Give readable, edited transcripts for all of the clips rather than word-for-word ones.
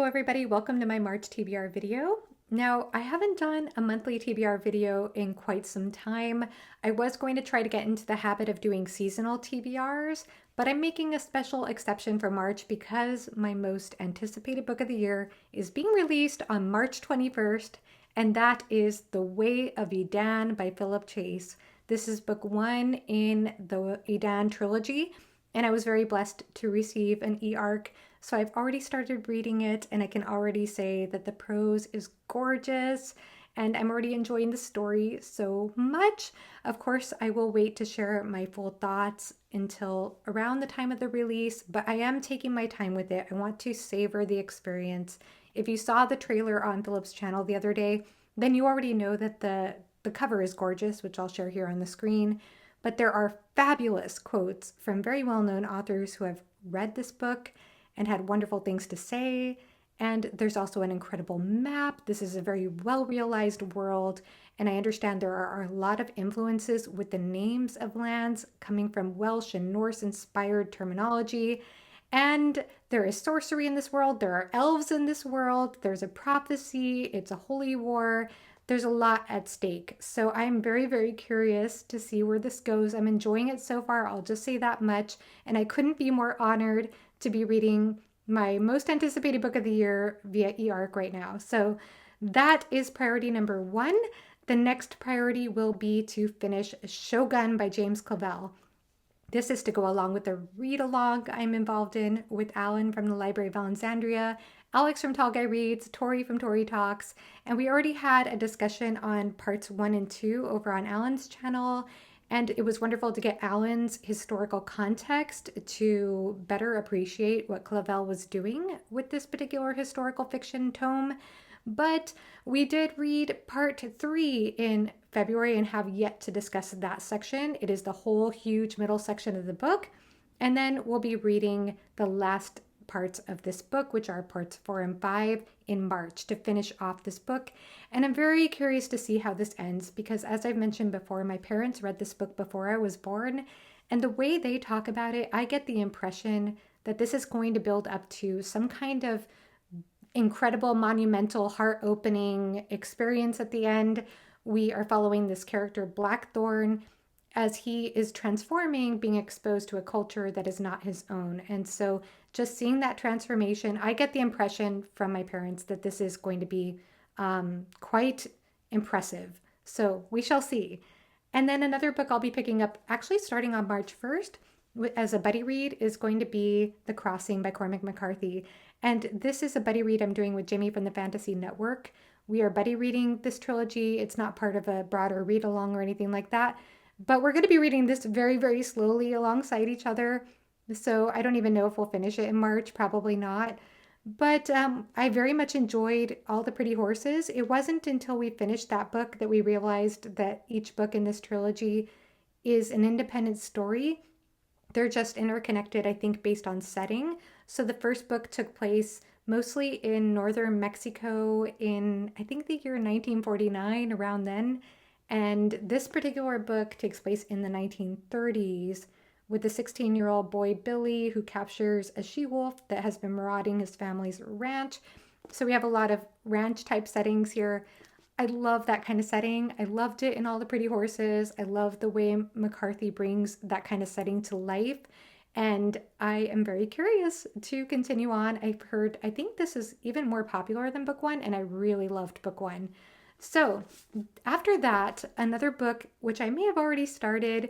Hello everybody, welcome to my March TBR video. Now, I haven't done a monthly TBR video in quite some time. I was going to try to get into the habit of doing seasonal TBRs, but I'm making a special exception for March because my most anticipated book of the year is being released on March 21st, and that is The Way of Edan by Philip Chase. This is book one in the Edan trilogy, and I was very blessed to receive an e-arc. So I've already started reading it, and I can already say that the prose is gorgeous, and I'm already enjoying the story so much. Of course, I will wait to share my full thoughts until around the time of the release, but I am taking my time with it. I want to savor the experience. If you saw the trailer on Philip's channel the other day, then you already know that the cover is gorgeous, which I'll share here on the screen. But there are fabulous quotes from very well-known authors who have read this book and had wonderful things to say. And there's also an incredible map. This is a very well-realized world, and I understand there are a lot of influences with the names of lands coming from Welsh and Norse-inspired terminology. And there is sorcery in this world. There are elves in this world. There's a prophecy. It's a holy war. There's a lot at stake. So I'm very, very curious to see where this goes. I'm enjoying it so far. I'll just say that much. And I couldn't be more honored to be reading my most anticipated book of the year via e-arc right now. So that is priority number one. The next priority will be to finish Shogun by James Clavell. This is to go along with the read-along I'm involved in with Alan from the Library of Alexandria, Alex from Tall Guy Reads, Tori from Tori Talks, and we already had a discussion on parts 1 and 2 over on Alan's channel, and it was wonderful to get Alan's historical context to better appreciate what Clavell was doing with this particular historical fiction tome. But we did read part 3 in February and have yet to discuss that section. It is the whole huge middle section of the book. And then we'll be reading the last parts of this book, which are parts 4 and 5 in March to finish off this book. And I'm very curious to see how this ends because, as I've mentioned before, my parents read this book before I was born. And the way they talk about it, I get the impression that this is going to build up to some kind of incredible, monumental, heart-opening experience at the end. We are following this character, Blackthorn, as he is transforming, being exposed to a culture that is not his own. And so just seeing that transformation, I get the impression from my parents that this is going to be quite impressive. So we shall see. And then another book I'll be picking up, actually starting on March 1st, as a buddy read, is going to be The Crossing by McCarthy. And this is a buddy read I'm doing with Jamie from the Fantasy Network. We are buddy reading this trilogy. It's not part of a broader read along or anything like that. But we're going to be reading this very, very slowly alongside each other. So I don't even know if we'll finish it in March. Probably not. But I very much enjoyed All the Pretty Horses. It wasn't until we finished that book that we realized that each book in this trilogy is an independent story. They're just interconnected, I think, based on setting. So the first book took place mostly in northern Mexico in, I think, the year 1949, around then. And this particular book takes place in the 1930s with a 16-year-old boy, Billy, who captures a she-wolf that has been marauding his family's ranch. So we have a lot of ranch-type settings here. I love that kind of setting. I loved it in All the Pretty Horses. I love the way McCarthy brings that kind of setting to life. And I am very curious to continue on. I've heard, I think this is even more popular than book one, and I really loved book one. So after that, another book, which I may have already started,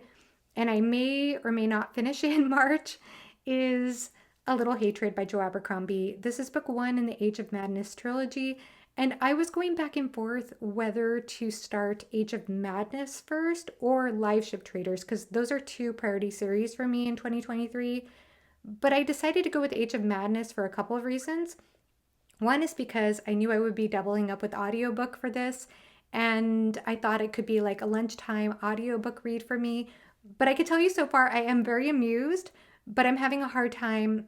and I may or may not finish in March, is A Little Hatred by Joe Abercrombie. This is book one in the Age of Madness trilogy. And I was going back and forth whether to start Age of Madness first or Live Ship Traders, because those are two priority series for me in 2023. But I decided to go with Age of Madness for a couple of reasons. One is because I knew I would be doubling up with audiobook for this, and I thought it could be like a lunchtime audiobook read for me. But I can tell you so far, I am very amused, but I'm having a hard time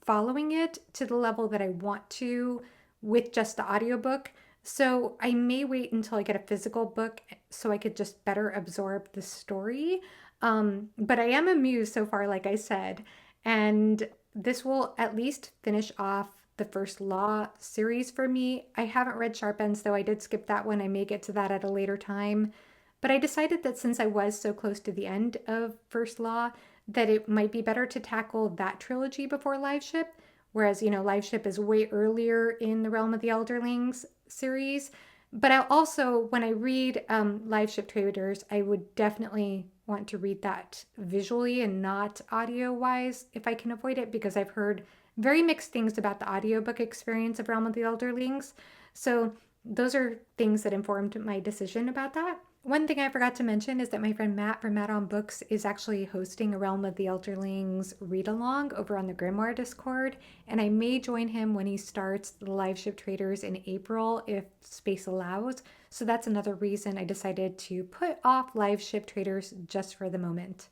following it to the level that I want to with just the audiobook. So I may wait until I get a physical book so I could just better absorb the story. But I am amused so far, like I said, and this will at least finish off the First Law series for me. I haven't read Sharp Ends, though I did skip that one. I may get to that at a later time. But I decided that since I was so close to the end of First Law, that it might be better to tackle that trilogy before Live Ship. Whereas, Live Ship is way earlier in the Realm of the Elderlings series. But I also, when I read Live Ship Traders, I would definitely want to read that visually and not audio wise if I can avoid it, because I've heard very mixed things about the audiobook experience of Realm of the Elderlings. So those are things that informed my decision about that. One thing I forgot to mention is that my friend Matt from Matt on Books is actually hosting a Realm of the Elderlings read along over on the Grimoire Discord, and I may join him when he starts the Live Ship Traders in April if space allows. So that's another reason I decided to put off Live Ship Traders just for the moment.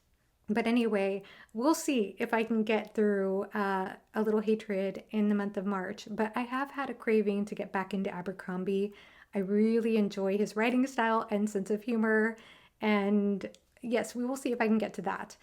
But anyway, we'll see if I can get through A Little Hatred in the month of March. But I have had a craving to get back into Abercrombie. I really enjoy his writing style and sense of humor. And yes, we will see if I can get to that.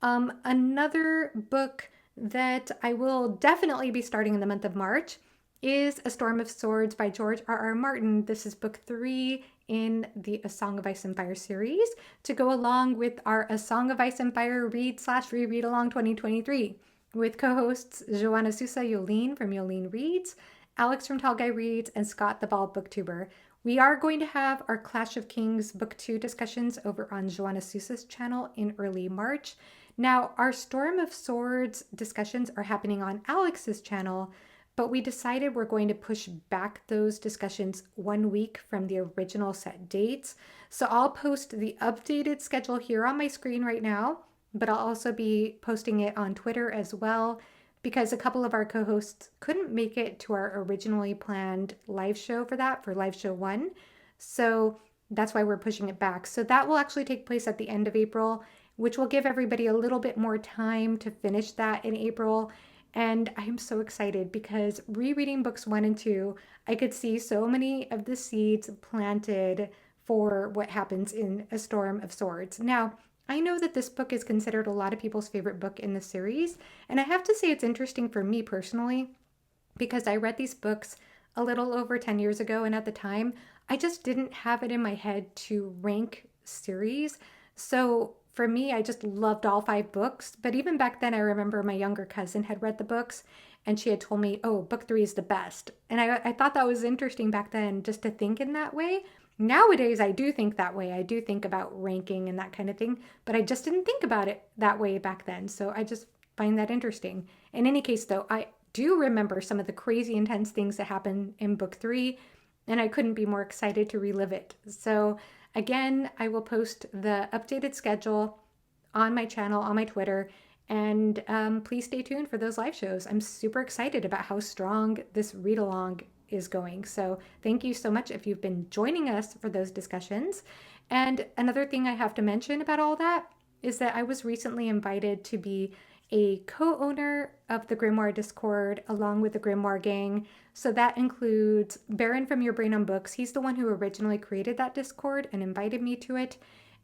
Another book that I will definitely be starting in the month of March is A Storm of Swords by George R.R. Martin. This is book 3 in the A Song of Ice and Fire series to go along with our A Song of Ice and Fire read/reread along 2023 with co-hosts Joanna Sousa Yolene from Yolene Reads, Alex from Tall Guy Reads, and Scott the Bald Booktuber. We are going to have our Clash of Kings Book 2 discussions over on Joanna Sousa's channel in early March. Now, our Storm of Swords discussions are happening on Alex's channel, but we decided we're going to push back those discussions 1 week from the original set dates. So I'll post the updated schedule here on my screen right now, but I'll also be posting it on Twitter as well, because a couple of our co-hosts couldn't make it to our originally planned live show for live show 1. So that's why we're pushing it back. So that will actually take place at the end of April, which will give everybody a little bit more time to finish that in April. And I'm so excited because rereading books 1 and 2, I could see so many of the seeds planted for what happens in A Storm of Swords. Now, I know that this book is considered a lot of people's favorite book in the series, and I have to say it's interesting for me personally because I read these books a little over 10 years ago, and at the time, I just didn't have it in my head to rank series. So for me, I just loved all 5 books. But even back then, I remember my younger cousin had read the books and she had told me, oh, book 3 is the best. And I thought that was interesting back then just to think in that way. Nowadays, I do think that way. I do think about ranking and that kind of thing, but I just didn't think about it that way back then. So I just find that interesting. In any case, though, I do remember some of the crazy intense things that happened in book 3, and I couldn't be more excited to relive it. So again, I will post the updated schedule on my channel, on my Twitter, and please stay tuned for those live shows. I'm super excited about how strong this read along is going. So thank you so much if you've been joining us for those discussions. And another thing I have to mention about all that is that I was recently invited to be a co-owner of the Grimoire Discord along with the Grimoire Gang. So that includes Baron from Your Brain on Books. He's the one who originally created that Discord and invited me to it.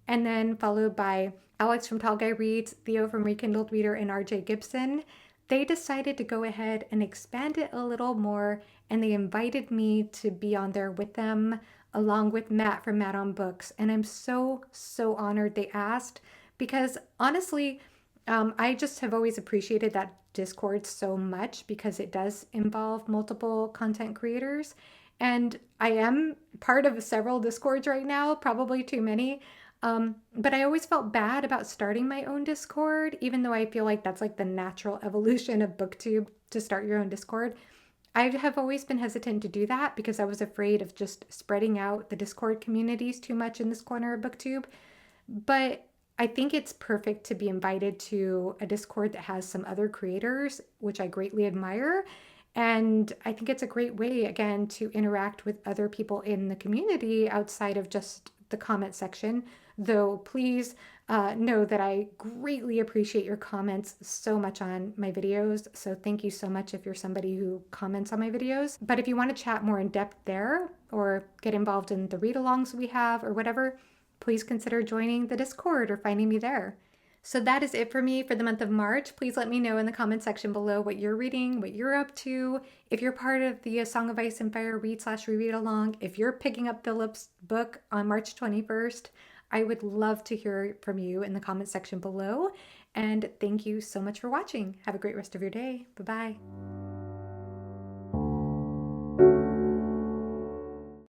And then followed by Alex from Tall Guy Reads, Theo from Rekindled Reader, and RJ Gibson. They decided to go ahead and expand it a little more, and they invited me to be on there with them along with Matt from Matt on Books. And I'm so, so honored they asked because honestly, I just have always appreciated that Discord so much because it does involve multiple content creators. And I am part of several Discords right now, probably too many. But I always felt bad about starting my own Discord, even though I feel like that's like the natural evolution of BookTube to start your own Discord. I have always been hesitant to do that because I was afraid of just spreading out the Discord communities too much in this corner of BookTube. But I think it's perfect to be invited to a Discord that has some other creators, which I greatly admire. And I think it's a great way, again, to interact with other people in the community outside of just the comment section. Though please know that I greatly appreciate your comments so much on my videos. So thank you so much if you're somebody who comments on my videos. But if you want to chat more in depth there or get involved in the read-alongs we have or whatever, please consider joining the Discord or finding me there. So that is it for me for the month of March. Please let me know in the comment section below what you're reading, what you're up to. If you're part of the Song of Ice and Fire read/reread along, if you're picking up Philip's book on March 21st, I would love to hear from you in the comment section below. And thank you so much for watching. Have a great rest of your day. Bye-bye.